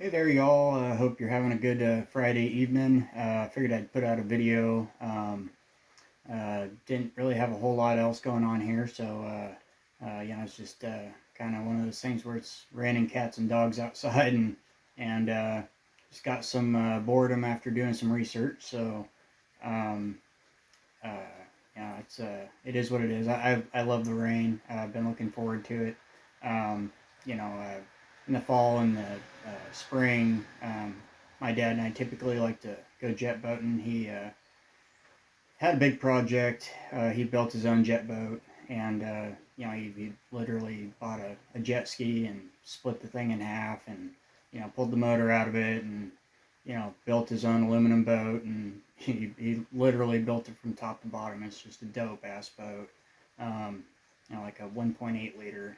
Hey there, y'all. Hope you're having a good Friday evening. Figured I'd put out a video. Didn't really have a whole lot else going on here, so it's just kind of one of those things where it's raining cats and dogs outside, and just got some boredom after doing some research. So um, uh, it is what it is. I love the rain. I've been looking forward to it. Um, you know, in the fall and the spring, my dad and I typically like to go jet boating. He had a big project. He built his own jet boat, and he literally bought a jet ski and split the thing in half, and pulled the motor out of it, and built his own aluminum boat, and he literally built it from top to bottom. It's just a dope ass boat. Um, like a 1.8 liter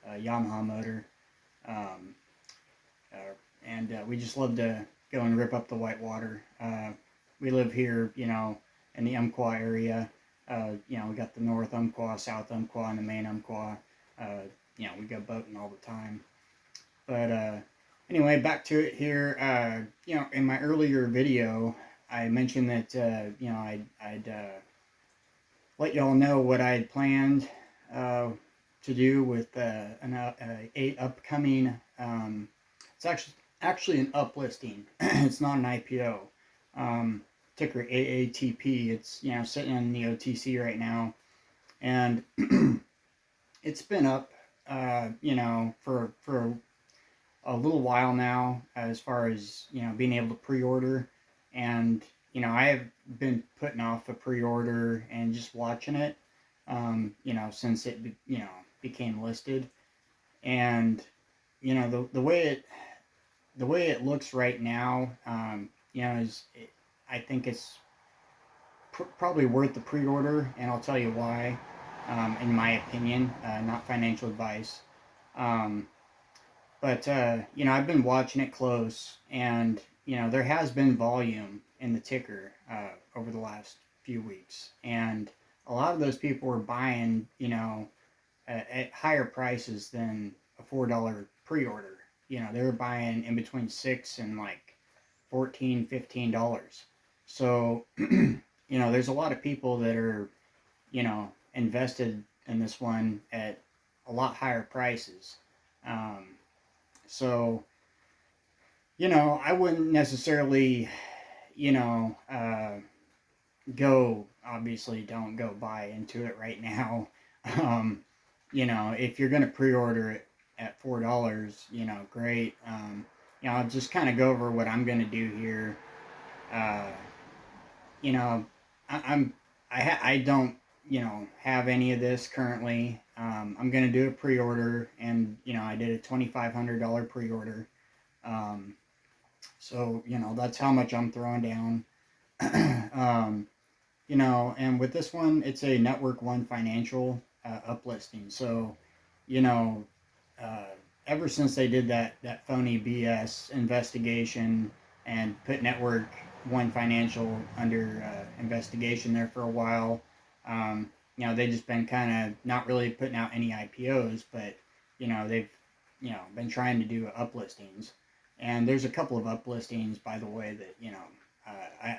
Yamaha motor. Um, uh, and we just love to go and rip up the whitewater. We live here, in the Umpqua area. We got the North Umpqua, South Umpqua, and the main Umpqua. We go boating all the time. But anyway, back to it here. In my earlier video, I mentioned that I'd let y'all know what I had planned to do with a upcoming. It's actually an uplisting. It's not an IPO. Ticker AATP. It's sitting in the OTC right now, and it's been up for a little while now, as far as being able to pre-order. And I have been putting off a pre-order and just watching it, since it became listed. And the way it looks right now, I think it's probably worth the pre-order, and I'll tell you why. In my opinion, not financial advice. Um, but I've been watching it close, and there has been volume in the ticker over the last few weeks, and a lot of those people were buying, at higher prices than a $4 pre-order. They were buying in between $6 and like $14, $15. So there's a lot of people that are invested in this one at a lot higher prices. Um, so I wouldn't necessarily you know go obviously don't go buy into it right now. um, if you're going to pre-order it at $4, great. I'll just kind of go over what I'm going to do here. uh, you know, I'm I don't have any of this currently. I'm gonna do a pre-order, and I did a $2,500 pre-order. Um, so that's how much I'm throwing down. um, and with this one, it's a Network One Financial uplisting. So you know, uh, ever since they did that phony BS investigation and put Network One Financial under investigation there for a while, they've just been kind of not really putting out any IPOs, but they've been trying to do uplistings, and there's a couple of uplistings, by the way, that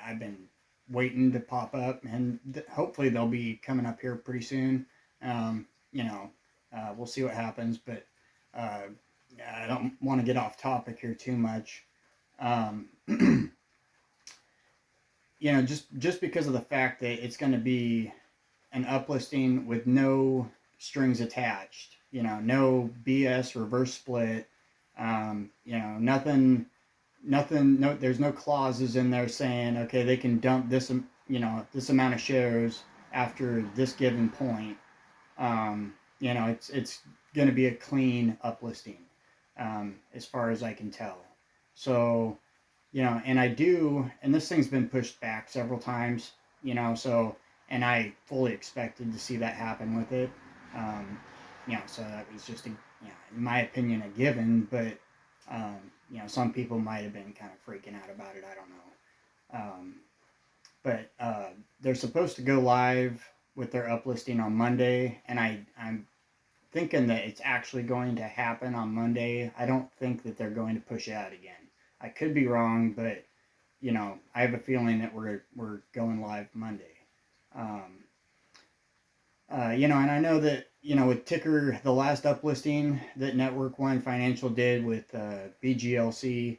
I've been waiting to pop up, and hopefully they'll be coming up here pretty soon. Um, you know, we'll see what happens, but uh, I don't want to get off topic here too much. Um, just because of the fact that it's going to be an uplisting with no strings attached. No BS reverse split. Nothing. No, there's no clauses in there saying okay they can dump this this amount of shares after this given point. It's going to be a clean uplisting, as far as I can tell. So, and this thing's been pushed back several times, and I fully expected to see that happen with it. So that was just in my opinion, a given, but, some people might have been kind of freaking out about it. I don't know. But they're supposed to go live with their uplisting on Monday, and I'm thinking that it's actually going to happen on Monday. I don't think that they're going to push it out again. I could be wrong, but I have a feeling that we're going live Monday. Um, and I know that with Ticker, the last uplisting that Network One Financial did with BGLC,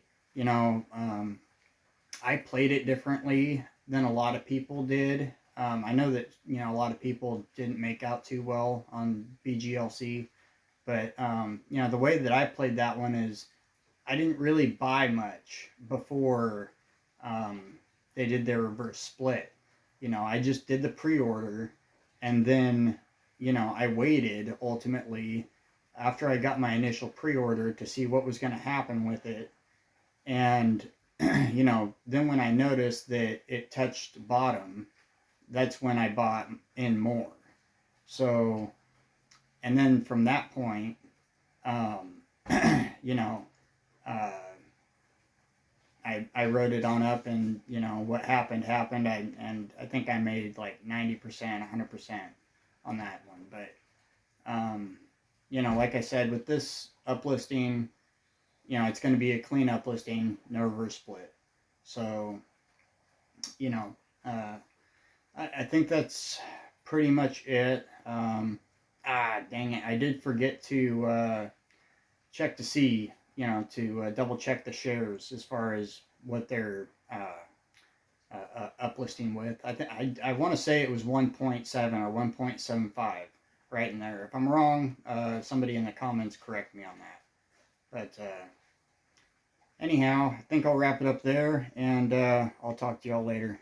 I played it differently than a lot of people did. I know that a lot of people didn't make out too well on BGLC, but the way that I played that one is I didn't really buy much before they did their reverse split. I just did the pre-order, and then I waited ultimately after I got my initial pre-order to see what was going to happen with it, and then when I noticed that it touched bottom, that's when I bought in more. So, and then from that point, um, you know, uh, I wrote it on up, and what happened happened. I think I made like 90%, 100% on that one. But like I said, with this uplisting, it's going to be a clean uplisting, no reverse split. So, you know, uh, I think that's pretty much it. Dang it, I did forget to check to see, to double check the shares as far as what they're uplisting with. I want to say it was 1.7 or 1.75, right in there. If I'm wrong, somebody in the comments correct me on that. But anyhow, I think I'll wrap it up there, and I'll talk to y'all later.